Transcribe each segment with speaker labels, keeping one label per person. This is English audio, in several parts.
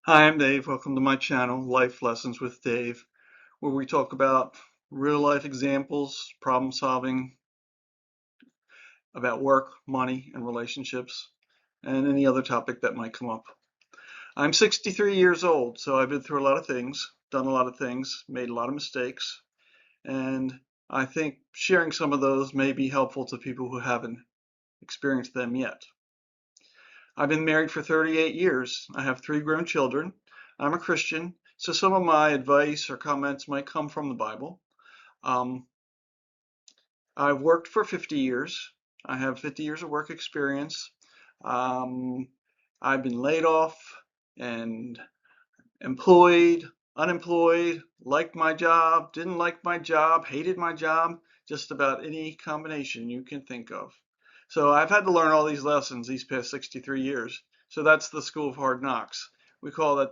Speaker 1: Hi, I'm Dave. Welcome to my channel, Life Lessons with Dave, where we talk about real life examples, problem solving, about work, money, and relationships, and any other topic that might come up. I'm 63 years old, so I've been through a lot of things, done a lot of things, made a lot of mistakes, and I think sharing some of those may be helpful to people who haven't experienced them yet. I've been married for 38 years. I have 3 grown children. I'm a Christian, so some of my advice or comments might come from the Bible. Um, I've worked for 50 years. I have 50 years of work experience. Um, I've been laid off and employed, unemployed, liked my job, didn't like my job, hated my job, just about any combination you can think of. So I've had to learn all these lessons these past 63 years. So that's the school of hard knocks. We call it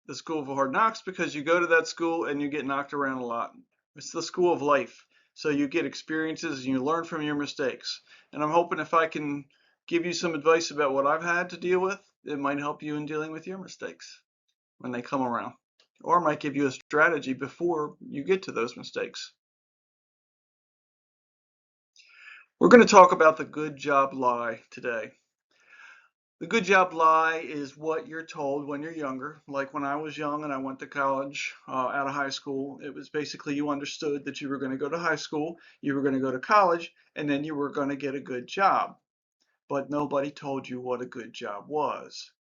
Speaker 1: the school of hard knocks because you go to that school and you get knocked around a lot. It's the school of life. So you get experiences and you learn from your mistakes. And I'm hoping if I can give you some advice about what I've had to deal with, it might help you in dealing with your mistakes when they come around, or might give you a strategy before you get to those mistakes. We're going to talk about the good job lie today. The good job lie is what you're told when you're younger. Like when I was young and I went to college out of high school, it was basically you understood that you were going to go to high school, you were going to go to college, and then you were going to get a good job. But nobody told you what a good job was.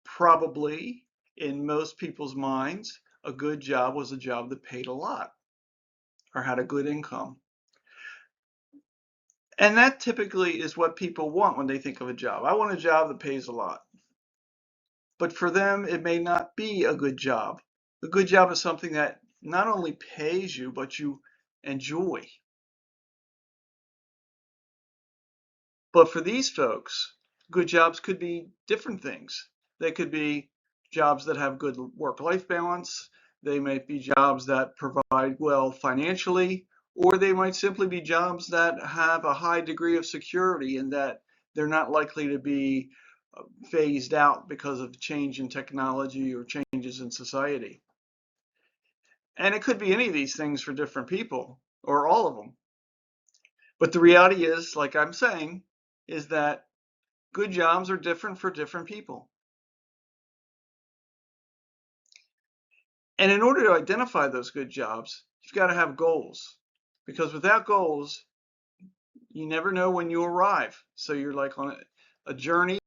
Speaker 1: Probably in most people's minds, a good job was a job that paid a lot or had a good income. And that typically is what people want when they think of a job. I want a job that pays a lot. But for them, it may not be a good job. A good job is something that not only pays you, but you enjoy. But for these folks, good jobs could be different things. They could be jobs that have good work-life balance. They might be jobs that provide well financially, or they might simply be jobs that have a high degree of security and that they're not likely to be phased out because of change in technology or changes in society. And it could be any of these things for different people, or all of them. But the reality is, like I'm saying, is that good jobs are different for different people. And in order to identify those good jobs, you've got to have goals. Because without goals, you never know when you arrive. So you're like on a journey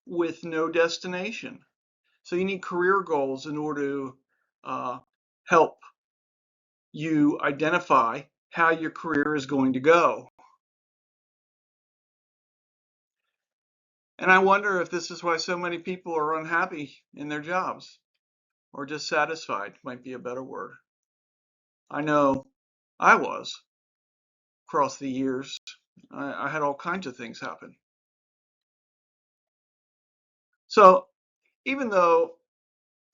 Speaker 1: with no destination. So you need career goals in order to help you identify how your career is going to go. And I wonder if this is why so many people are unhappy in their jobs, or dissatisfied might be a better word. I know I was across the years. I had all kinds of things happen. So even though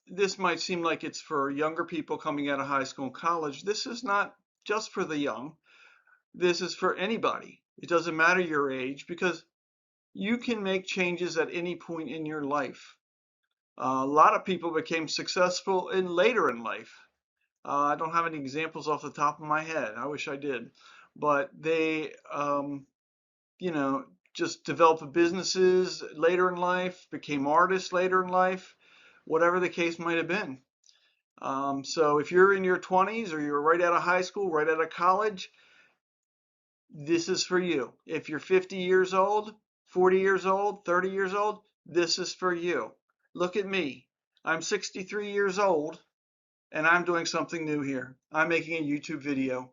Speaker 1: this might seem like it's for younger people coming out of high school and college, this is not just for the young. This is for anybody. It doesn't matter your age because you can make changes at any point in your life. A lot of people became successful later in life. I don't have any examples off the top of my head. I wish I did. But they, you know, just developed businesses later in life, became artists later in life, whatever the case might have been. So if you're in your 20s or you're right out of high school, right out of college, this is for you. If you're 50 years old, 40 years old, 30 years old, this is for you. Look at me. I'm 63 years old and I'm doing something new here. I'm making a YouTube video.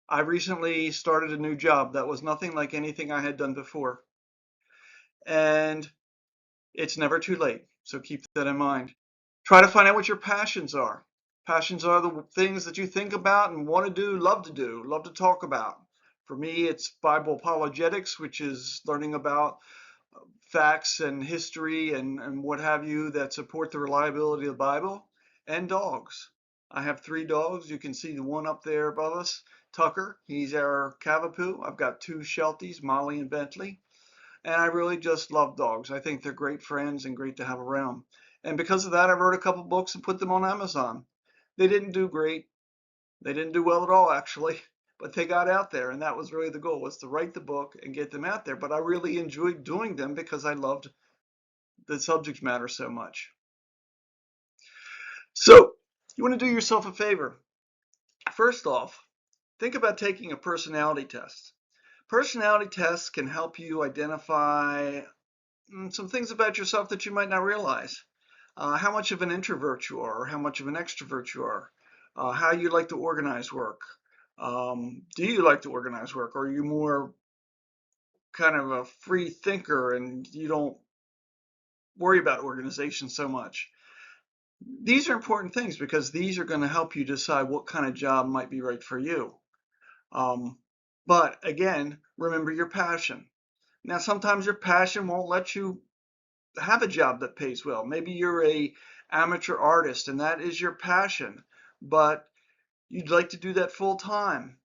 Speaker 1: I recently started a new job that was nothing like anything I had done before. And it's never too late. So keep that in mind. Try to find out what your passions are. Passions are the things that you think about and want to do, love to talk about. For me, it's Bible apologetics, which is learning about facts and history and what have you that support the reliability of the Bible, and dogs. I have 3 dogs. You can see the one up there above us, Tucker. He's our Cavapoo. I've got 2 Shelties, Molly and Bentley. And I really just love dogs. I think they're great friends and great to have around. And because of that, I wrote a couple books and put them on Amazon. They didn't do great. They didn't do well at all, actually, but they got out there, and that was really the goal, was to write the book and get them out there. But I really enjoyed doing them because I loved the subject matter so much. So you want to do yourself a favor. First off, think about taking a personality test. Personality tests can help you identify some things about yourself that you might not realize. How much of an introvert you are, or how much of an extrovert you are, how you like to organize work. Do you like to organize work, or are you more kind of a free thinker and you don't worry about organization so much? These are important things because these are going to help you decide what kind of job might be right for you. Um, but again, remember your passion. Now, sometimes your passion won't let you have a job that pays well. Maybe you're a amateur artist and that is your passion, but you'd like to do that full time,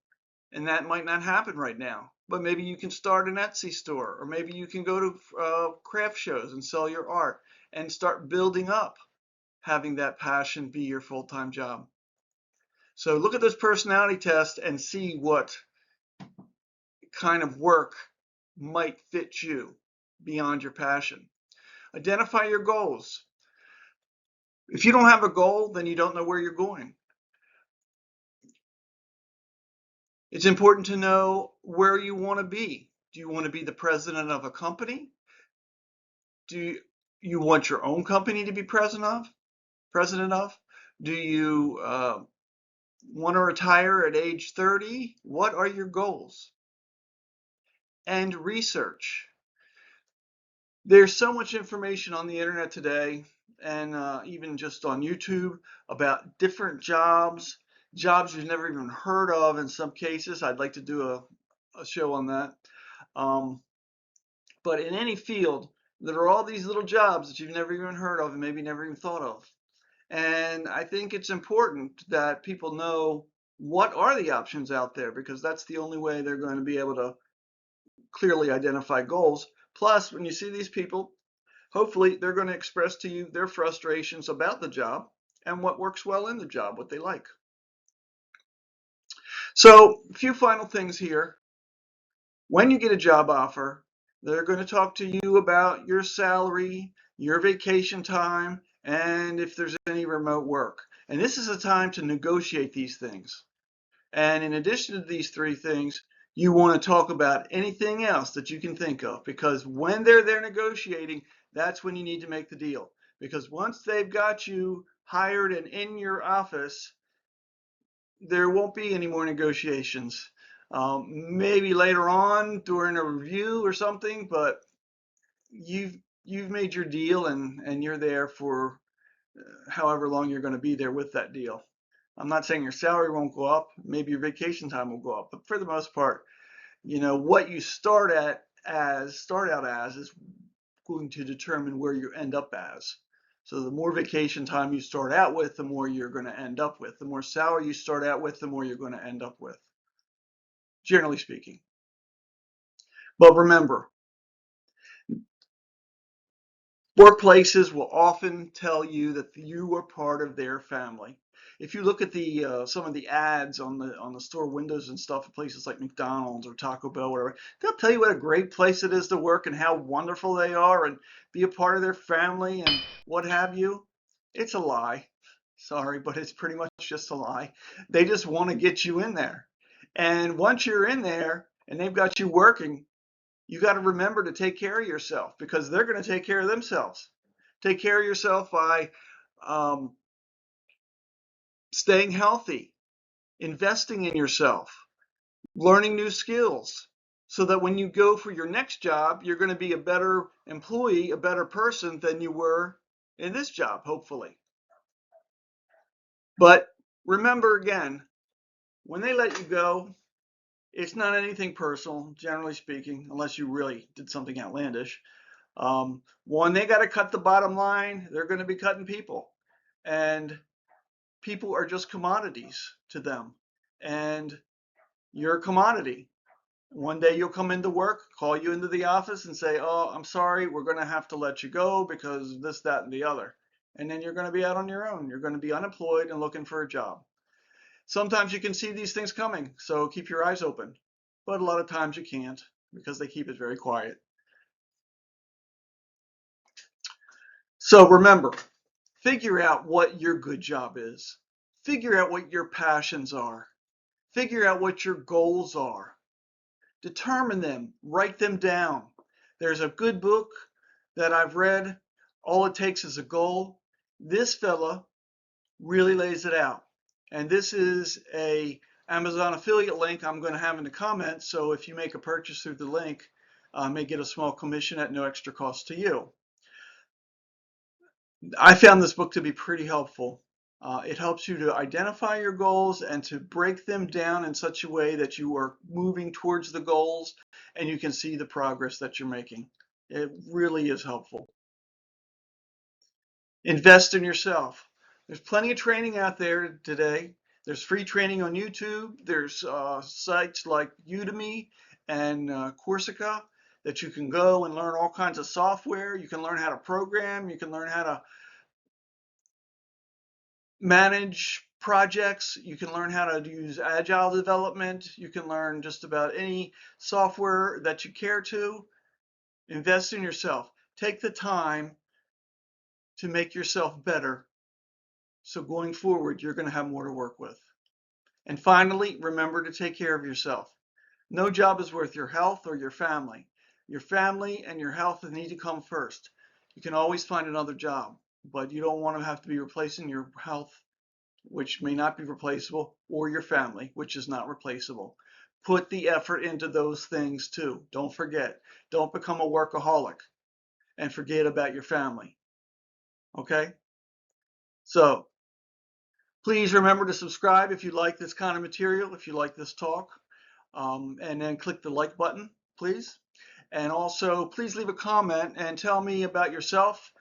Speaker 1: and that might not happen right now. But maybe you can start an Etsy store, or maybe you can go to craft shows and sell your art and start building up having that passion be your full-time job. So look at those personality tests and see what kind of work might fit you beyond your passion. Identify your goals. If you don't have a goal, then you don't know where you're going. It's important to know where you want to be. Do you want to be the president of a company? Do you want your own company to be president of? Do you want to retire at age 30? What are your goals? And research. There's so much information on the internet today, and even just on YouTube, about different jobs, jobs you've never even heard of in some cases. I'd like to do a show on that. Um, but in any field, there are all these little jobs that you've never even heard of and maybe never even thought of. And I think it's important that people know what are the options out there, because that's the only way they're going to be able to clearly identify goals. Plus, when you see these people, hopefully they're going to express to you their frustrations about the job and what works well in the job, what they like. So, a few final things here. When you get a job offer, they're going to talk to you about your salary, your vacation time, and if there's any remote work. And this is a time to negotiate these things. And in addition to these three things, you want to talk about anything else that you can think of, because when they're there negotiating, that's when you need to make the deal. Because once they've got you hired and in your office, there won't be any more negotiations. Maybe later on during a review or something, but you've made your deal, and you're there for however long you're going to be there with that deal. I'm not saying your salary won't go up, maybe your vacation time will go up, but for the most part, what you start out as is going to determine where you end up as. So the more vacation time you start out with, the more you're going to end up with. The more salary you start out with, the more you're going to end up with, generally speaking. But remember, workplaces will often tell you that you are part of their family. If you look at the some of the ads on the store windows and stuff at places like McDonald's or Taco Bell, whatever, they'll tell you what a great place it is to work and how wonderful they are and be a part of their family and what have you. It's a lie. Sorry, but it's pretty much just a lie. They just want to get you in there. And once you're in there and they've got you working, you got to remember to take care of yourself, because they're going to take care of themselves. Take care of yourself by um, staying healthy, investing in yourself, learning new skills, so that when you go for your next job, you're going to be a better employee, a better person than you were in this job, hopefully. But remember again, when they let you go, it's not anything personal, generally speaking, unless you really did something outlandish. When they got to cut the bottom line, they're going to be cutting people. And people are just commodities to them. And you're a commodity. One day you'll come into work, call you into the office and say, oh, I'm sorry, we're going to have to let you go because of this, that, and the other. And then you're going to be out on your own. You're going to be unemployed and looking for a job. Sometimes you can see these things coming, so keep your eyes open. But a lot of times you can't because they keep it very quiet. So remember, figure out what your good job is. Figure out what your passions are. Figure out what your goals are. Determine them. Write them down. There's a good book that I've read. All it takes is a goal. This fella really lays it out. And this is a Amazon affiliate link I'm going to have in the comments. So if you make a purchase through the link, may get a small commission at no extra cost to you. I found this book to be pretty helpful. It helps you to identify your goals and to break them down in such a way that you are moving towards the goals and you can see the progress that you're making. It really is helpful. Invest in yourself. There's plenty of training out there today. There's free training on YouTube. There's sites like Udemy and Coursera that you can go and learn all kinds of software. You can learn how to program. You can learn how to manage projects. You can learn how to use agile development. You can learn just about any software that you care to. Invest in yourself. Take the time to make yourself better. So going forward, you're going to have more to work with. And finally, remember to take care of yourself. No job is worth your health or your family. Your family and your health need to come first. You can always find another job, but you don't want to have to be replacing your health, which may not be replaceable, or your family, which is not replaceable. Put the effort into those things too. Don't forget. Don't become a workaholic and forget about your family. Okay? So please remember to subscribe if you like this kind of material, if you like this talk, and then click the like button, please. And also, please leave a comment and tell me about yourself,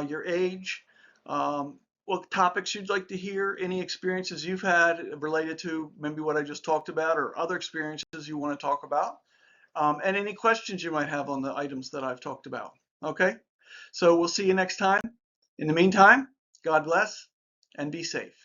Speaker 1: your age, what topics you'd like to hear, any experiences you've had related to maybe what I just talked about or other experiences you want to talk about, and any questions you might have on the items that I've talked about. Okay? So we'll see you next time. In the meantime, God bless and be safe.